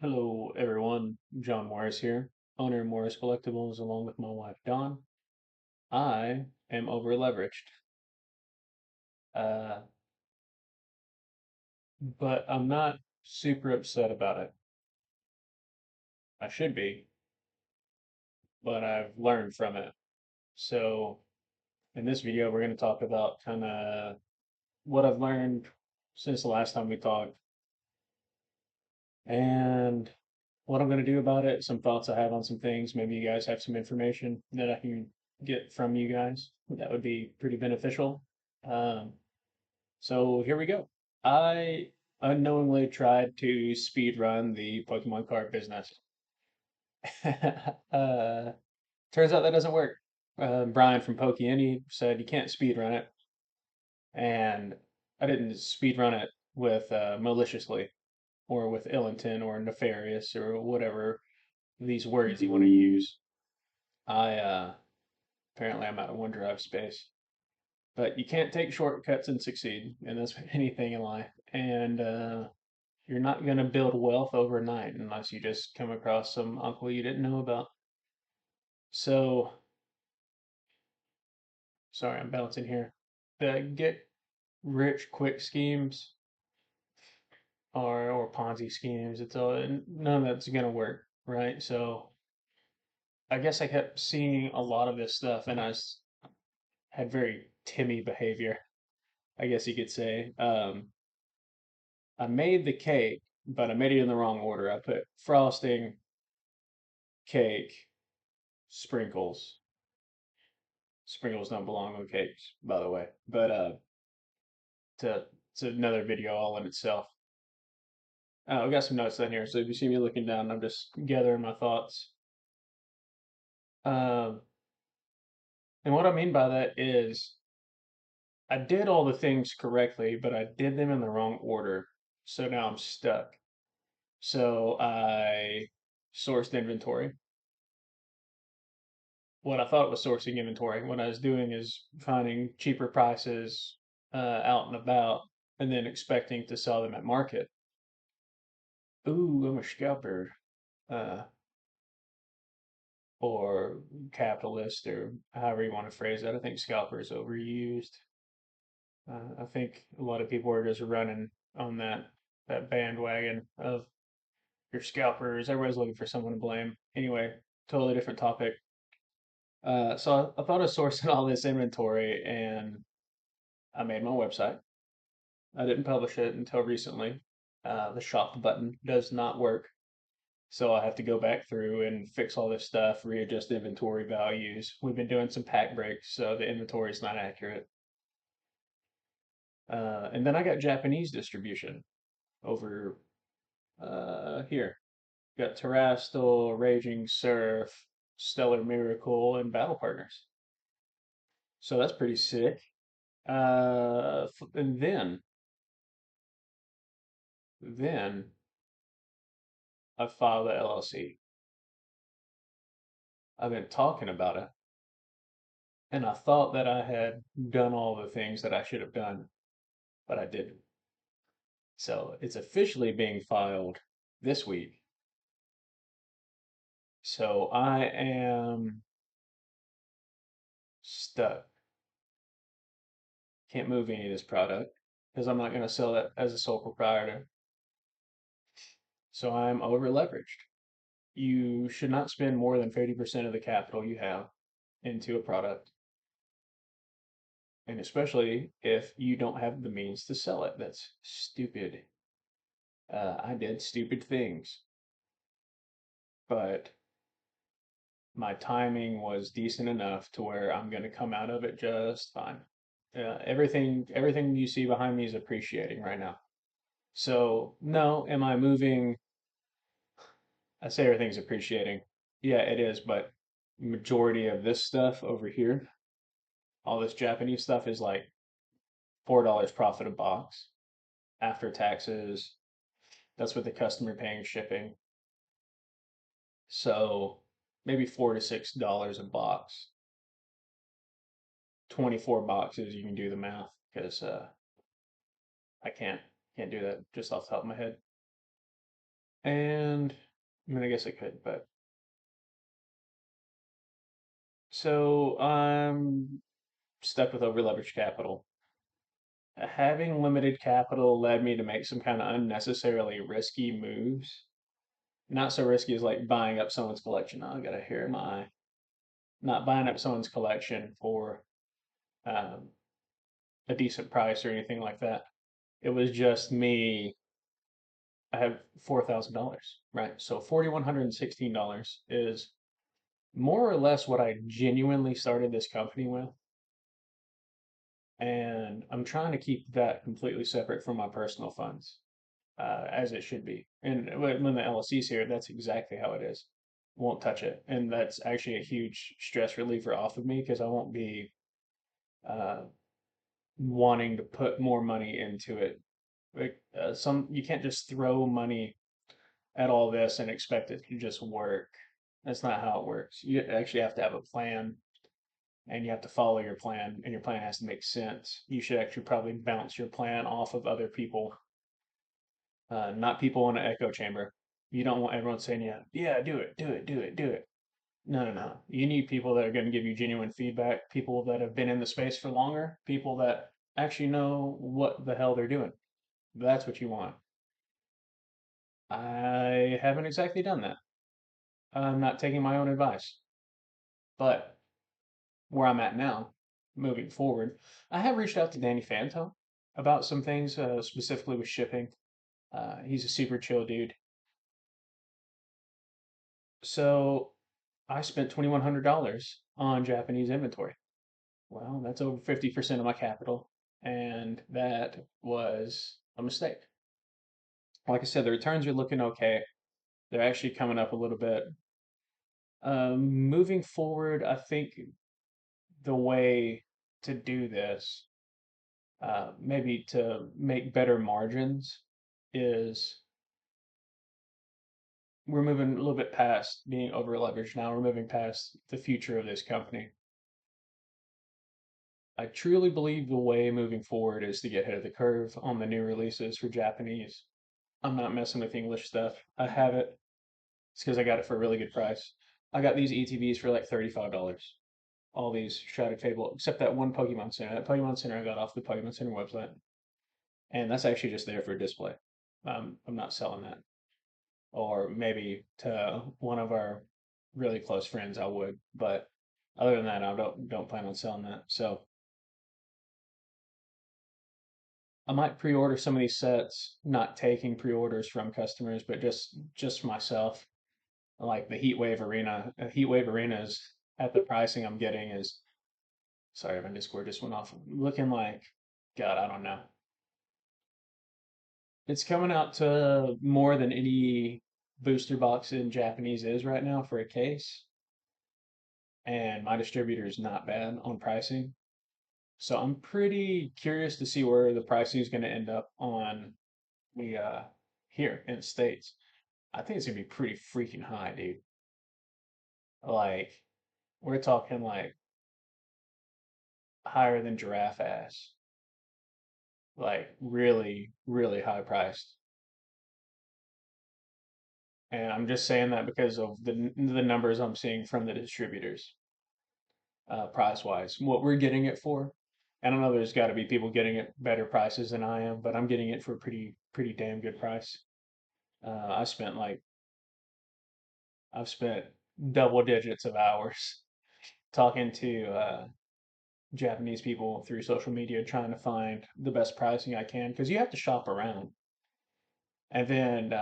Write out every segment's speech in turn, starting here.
Hello, everyone. John Morris here, owner of Morris Collectibles, along with my wife Dawn. I am over leveraged, uh, but I'm not super upset about it. I should be, but I've learned from it. So, in this video, we're going to talk about kind of what I've learned since the last time we talked and what I'm going to do about it, some thoughts I have on some things. Maybe you guys have some information that I can get from you guys. That would be pretty beneficial. Um, So here we go. I unknowingly tried to speed run the Pokemon card business. uh, Turns out that doesn't work. Brian from Pokey said you can't speed run it, and I didn't speed run it with maliciously or with ill intent or nefarious or whatever these words you want to use. I apparently I'm out of OneDrive space, but you can't take shortcuts and succeed, and that's anything in life. And you're not going to build wealth overnight unless you just come across some uncle you didn't know about. So, sorry, I'm bouncing here. The get rich quick schemes or Ponzi schemes, it's all none of that's going to work, right? So, I guess I kept seeing a lot of this stuff and had very Timmy behavior, I guess you could say. I made the cake, but I made it in the wrong order. I put frosting, cake, sprinkles. Sprinkles don't belong on cakes, by the way. But to it's another video all in itself. I've got some notes down here, so if you see me looking down, I'm just gathering my thoughts. Um, and what I mean by that is I did all the things correctly, but I did them in the wrong order. So now I'm stuck. So I sourced inventory. What I thought was sourcing inventory, what I was doing is finding cheaper prices out and about, and then expecting to sell them at market. Ooh, I'm a scalper, uh, or capitalist, or however you want to phrase that. I think scalper is overused. I think a lot of people are just running on that bandwagon of your scalpers. Everybody's looking for someone to blame. Anyway, totally different topic. So I thought of sourcing all this inventory, and I made my website. I didn't publish it until recently. The shop button does not work. So I have to go back through and fix all this stuff, readjust inventory values. We've been doing some pack breaks, so the inventory is not accurate. And then I got Japanese distribution over here. Got Terastal, Raging Surf, Stellar Miracle, and Battle Partners. So that's pretty sick. And then I filed the LLC. I've been talking about it, and I thought that I had done all the things that I should have done, but I didn't. So it's officially being filed this week. So I am stuck. Can't move any of this product because I'm not going to sell it as a sole proprietor. So I'm over leveraged. You should not spend more than 50% of the capital you have into a product. And especially if you don't have the means to sell it. That's stupid. I did stupid things, but my timing was decent enough to where I'm going to come out of it just fine. Everything you see behind me is appreciating right now. So no, am I moving? I say everything's appreciating. Yeah, it is, but majority of this stuff over here, all this Japanese stuff is like $4 profit a box after taxes. That's with the customer paying shipping. So maybe $4 to $6 a box. 24 boxes, you can do the math because I can't do that just off the top of my head. And I mean, I guess I could, but so I'm stuck with over leveraged capital. Having limited capital led me to make some kind of unnecessarily risky moves. Not so risky as like buying up someone's collection. I gotta hear my not buying up someone's collection for um, a decent price or anything like that. It was just me. I have $4,000, right? So $4,116 is more or less what I genuinely started this company with. And I'm trying to keep that completely separate from my personal funds, as it should be. And when the LLC's here, that's exactly how it is. Won't touch it. And that's actually a huge stress reliever off of me because I won't be uh, wanting to put more money into it. Like you can't just throw money at all this and expect it to just work. That's not how it works. You actually have to have a plan and you have to follow your plan and your plan has to make sense. You should actually probably bounce your plan off of other people, not people in an echo chamber. You don't want everyone saying, yeah, yeah, do it, do it, do it, do it. No, no, no. You need people that are going to give you genuine feedback, people that have been in the space for longer, people that actually know what the hell they're doing. That's what you want. I haven't exactly done that. I'm not taking my own advice. But where I'm at now, moving forward, I have reached out to Danny Phantom about some things, specifically with shipping. He's a super chill dude. So I spent $2,100 on Japanese inventory. Well, that's over 50% of my capital, and that was a mistake. Like I said, the returns are looking okay. They're actually coming up a little bit. Moving forward, I think the way to do this, maybe to make better margins, is we're moving a little bit past being over leveraged now. We're moving past the future of this company. I truly believe the way moving forward is to get ahead of the curve on the new releases for Japanese. I'm not messing with English stuff. I have it. It's because I got it for a really good price. I got these ETBs for like $35. All these Shrouded Fable, except that one Pokemon Center. That Pokemon Center I got off the Pokemon Center website. And that's actually just there for display. I'm not selling that. Or maybe to one of our really close friends, I would. But other than that, I don't plan on selling that. So I might pre-order some of these sets, not taking pre-orders from customers, but just myself. Like the Heatwave Arena. Heatwave Arenas at the pricing I'm getting is sorry, my Discord just went off. Looking like God, I don't know. It's coming out to more than any booster box in Japanese is right now for a case, and my distributor is not bad on pricing. So I'm pretty curious to see where the pricing is going to end up on the here in the States. I think it's gonna be pretty freaking high, dude. Like we're talking like higher than giraffe ass. Like really, really high priced. And I'm just saying that because of the numbers I'm seeing from the distributors, price wise, what we're getting it for. I don't know. There's got to be people getting it better prices than I am, but I'm getting it for a pretty damn good price. I spent like I've spent double digits of hours talking to Japanese people through social media, trying to find the best pricing I can because you have to shop around, and then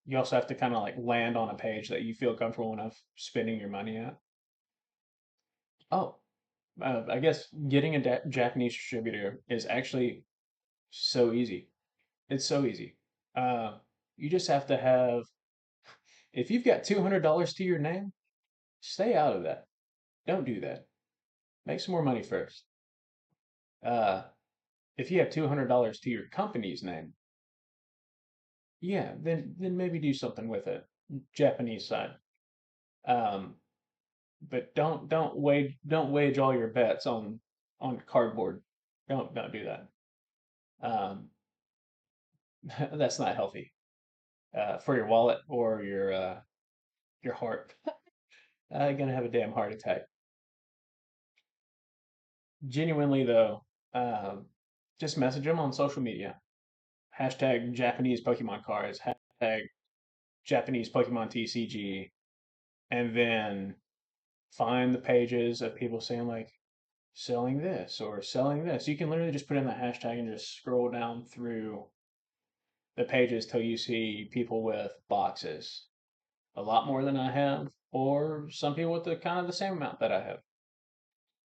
you also have to kind of like land on a page that you feel comfortable enough spending your money at. Oh, I guess getting a Japanese distributor is actually so easy. It's so easy. You just have to have, if you've got $200 to your name, stay out of that. Don't do that. Make some more money first. Uh, if you have $200 to your company's name, yeah, then maybe do something with it. Japanese side. Um, but don't wage all your bets on cardboard. Don't do that. Um, that's not healthy. for your wallet or your heart. Gonna have a damn heart attack. Genuinely though, just message them on social media. Hashtag Japanese Pokemon cards. Hashtag Japanese Pokemon TCG, and then find the pages of people saying like selling this or selling this. You can literally just put in the hashtag and just scroll down through the pages till you see people with boxes, a lot more than I have, or some people with the kind of the same amount that I have.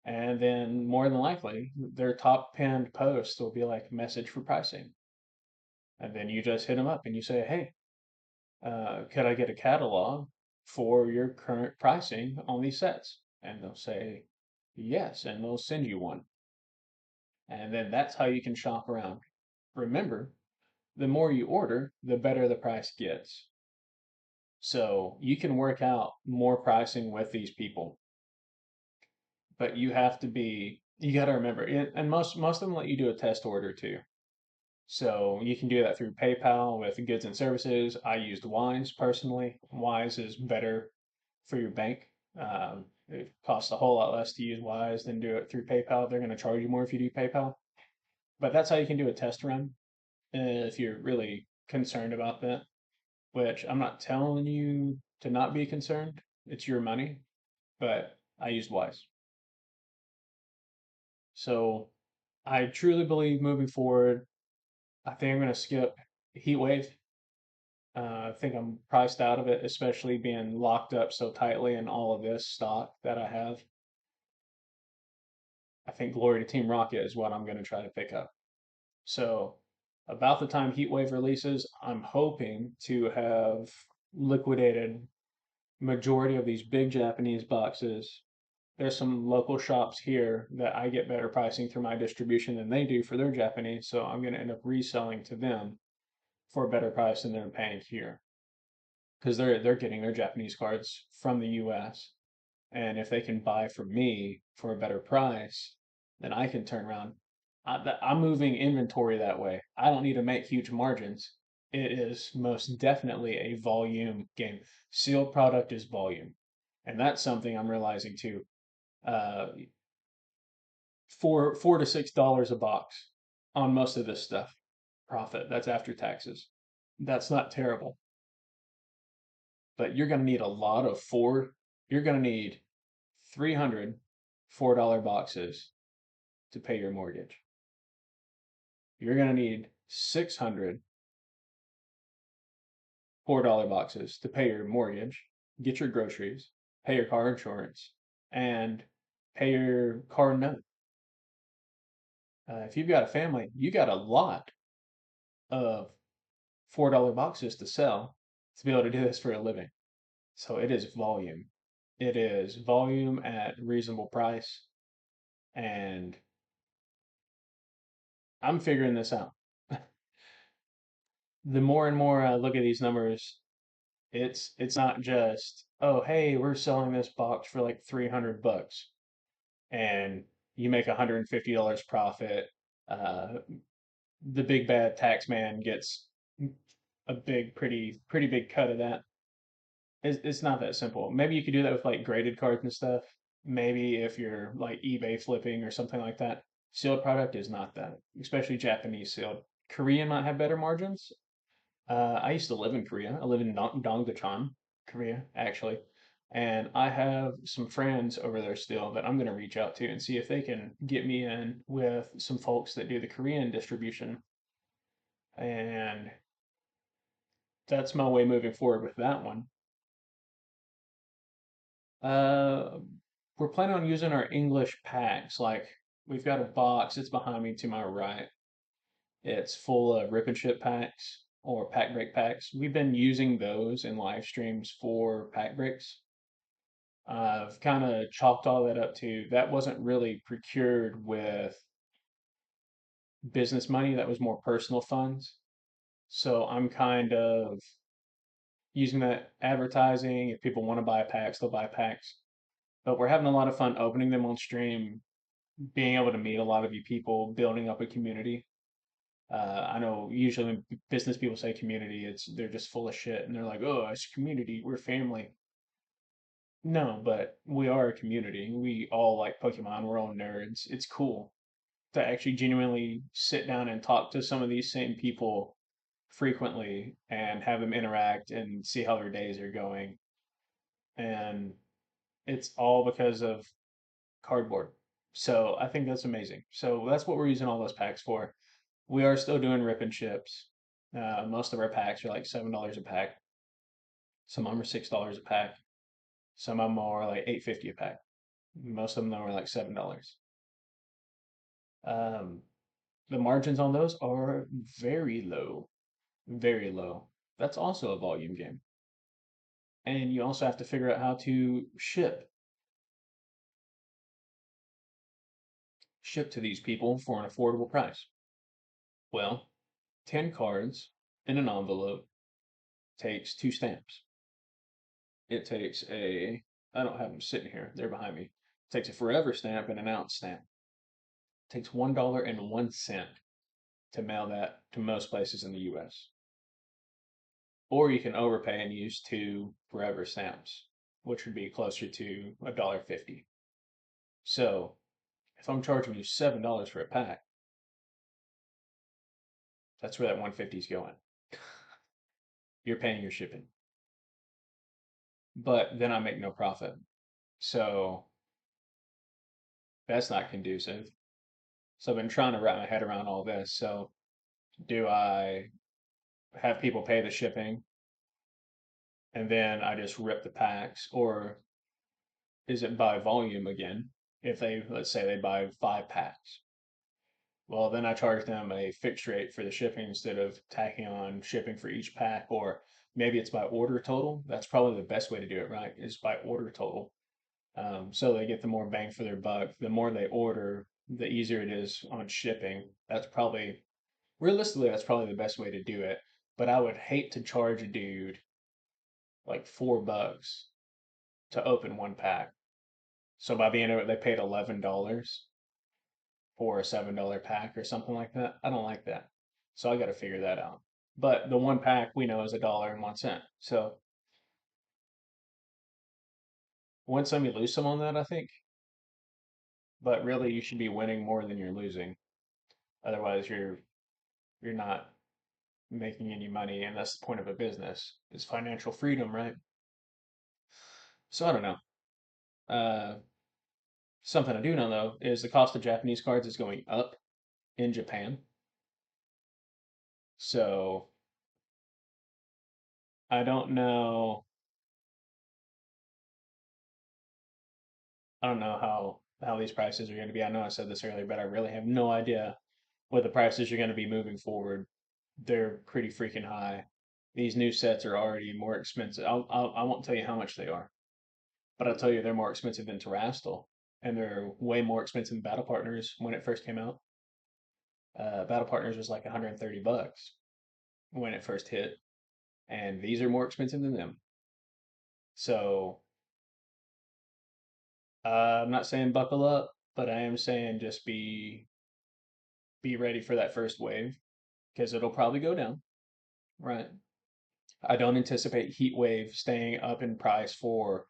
And then more than likely, their top pinned post will be like message for pricing. And then you just hit them up and you say, hey, could I get a catalog for your current pricing on these sets? And they'll say yes, and they'll send you one. And then that's how you can shop around. Remember, the more you order, the better the price gets. So you can work out more pricing with these people, but you got to remember, and most of them let you do a test order too. So you can do that through PayPal with goods and services. I used Wise personally. Wise is better for your bank. It costs a whole lot less to use Wise than do it through PayPal. They're going to charge you more if you do PayPal. But that's how you can do a test run if you're really concerned about that, which I'm not telling you to not be concerned. It's your money, but I used Wise. So I truly believe moving forward, I think I'm going to skip Heat Wave. I think I'm priced out of it, especially being locked up so tightly in all of this stock that I have. I think Glory to Team Rocket is what I'm going to try to pick up. So, about the time Heatwave releases, I'm hoping to have liquidated majority of these big Japanese boxes. There's some local shops here that I get better pricing through my distribution than they do for their Japanese, so I'm going to end up reselling to them for a better price than they're paying here because they're getting their Japanese cards from the US. And if they can buy from me for a better price, then I can turn around. I'm moving inventory that way. I don't need to make huge margins. It is most definitely a volume game. Sealed product is volume. And that's something I'm realizing too. Uh, $4 to $6 a box on most of this stuff. Profit. That's after taxes. That's not terrible. But you're going to need a lot of you're going to need 300 $4 boxes to pay your mortgage. You're going to need 600 $4 boxes to pay your mortgage, get your groceries, pay your car insurance, and pay your car note. If you've got a family, you got a lot of $4 boxes to sell to be able to do this for a living. So it is volume. It is volume at reasonable price. And I'm figuring this out. The more and more I look at these numbers, it's not just, oh, hey, we're selling this box for like 300 bucks and you make $150 profit. Uh, the big bad tax man gets a pretty big cut of that. It's not that simple. Maybe you could do that with like graded cards and stuff. Maybe if you're like eBay flipping or something like that. Sealed product is not that, especially Japanese sealed. Korean might have better margins. I used to live in Korea. I live in Dongdaecheon, Korea, actually. And I have some friends over there still that I'm going to reach out to and see if they can get me in with some folks that do the Korean distribution. And that's my way moving forward with that one. Uh, we're planning on using our English packs. Like, we've got a box, it's behind me to my right. It's full of rip and ship packs or pack break packs. We've been using those in live streams for pack breaks. I've kind of chalked all that up to that wasn't really procured with business money, that was more personal funds. So I'm kind of using that advertising. If people want to buy packs, they'll buy packs. But we're having a lot of fun opening them on stream, being able to meet a lot of you people, building up a community. I know usually when business people say community, they're just full of shit and they're like, oh, it's community, we're family. No, but we are a community. We all like Pokemon. We're all nerds. It's cool to actually genuinely sit down and talk to some of these same people frequently and have them interact and see how their days are going. And it's all because of cardboard. So I think that's amazing. So that's what we're using all those packs for. We are still doing rip and ships. Most of our packs are like $7 a pack. Some of them are $6 a pack. Some of them are like 8.50 a pack. Most of them though are like $7. Um, the margins on those are very low, very low. That's also a volume game. And you also have to figure out how to ship to these people for an affordable price. Well, 10 cards in an envelope takes 2 stamps. It takes I don't have them sitting here, they're behind me. It takes a forever stamp and an ounce stamp. It takes $1.01 to mail that to most places in the US. Or you can overpay and use 2 forever stamps, which would be closer to $1.50. So if I'm charging you $7 for a pack, that's where that 150 is going. You're paying your shipping. But then I make no profit. So that's not conducive. So I've been trying to wrap my head around all this. So do I have people pay the shipping and then I just rip the packs, or is it by volume again? If they, let's say they buy 5 packs, well, then I charge them a fixed rate for the shipping instead of tacking on shipping for each pack, or maybe it's by order total. That's probably the best way to do it, right? Is by order total. So they get the more bang for their buck. The more they order, the easier it is on shipping. That's probably, realistically, that's probably the best way to do it. But I would hate to charge a dude like $4 to open 1 pack. So by the end of it, they paid $11 for a $7 pack or something like that. I don't like that. So I got to figure that out. But the 1 pack we know is $1.01. So win some, you lose some on that, I think. But really, you should be winning more than you're losing. Otherwise, you're not making any money, and that's the point of a business. It's financial freedom, right? So I don't know. Uh, Something I do know though is the cost of Japanese cards is going up in Japan. So I don't know. I don't know how these prices are going to be. I know I said this earlier, but I really have no idea what the prices are going to be moving forward. They're pretty freaking high. These new sets are already more expensive. I won't tell you how much they are, but I'll tell you they're more expensive than Terastal, and they're way more expensive than Battle Partners when it first came out. Battle Partners was like $130 when it first hit, and these are more expensive than them. So I'm not saying buckle up, but I am saying just be ready for that first wave because it'll probably go down, right? I don't anticipate Heat Wave staying up in price for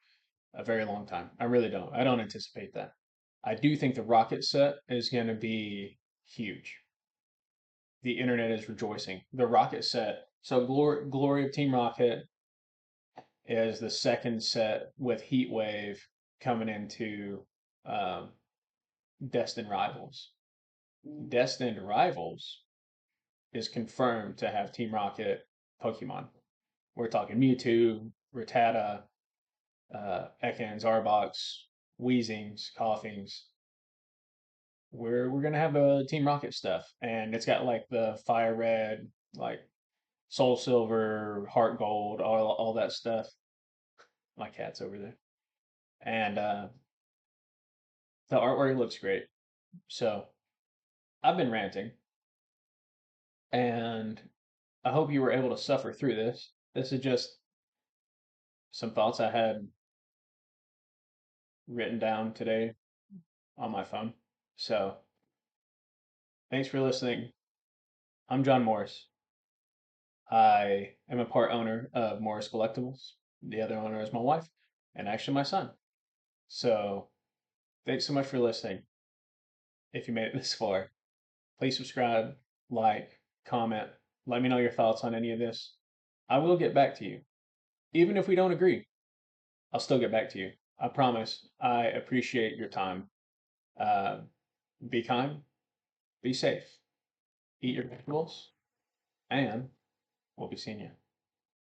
a very long time. I really don't. I don't anticipate that. I do think the Rocket set is going to be huge. The internet is rejoicing. The Rocket set. So Glory of Team Rocket is the second set with Heat Wave coming into um, Destined Rivals. Destined Rivals is confirmed to have Team Rocket Pokemon. We're talking Mewtwo, Rattata, Ekans, Arbox, Weezings, Coughings. We're gonna have a Team Rocket stuff, and it's got like the Fire Red, like Soul Silver, Heart Gold, all that stuff. My cat's over there, and the artwork looks great. So I've been ranting, and I hope you were able to suffer through this. This is just some thoughts I had written down today on my phone. So thanks for listening. I'm John Morris. I am a part owner of Morris Collectibles. The other owner is my wife and actually my son. So thanks so much for listening. If you made it this far, please subscribe, like, comment, let me know your thoughts on any of this. I will get back to you. Even if we don't agree, I'll still get back to you. I promise. I appreciate your time. Uh, be kind, be safe, eat your vegetables, and we'll be seeing you.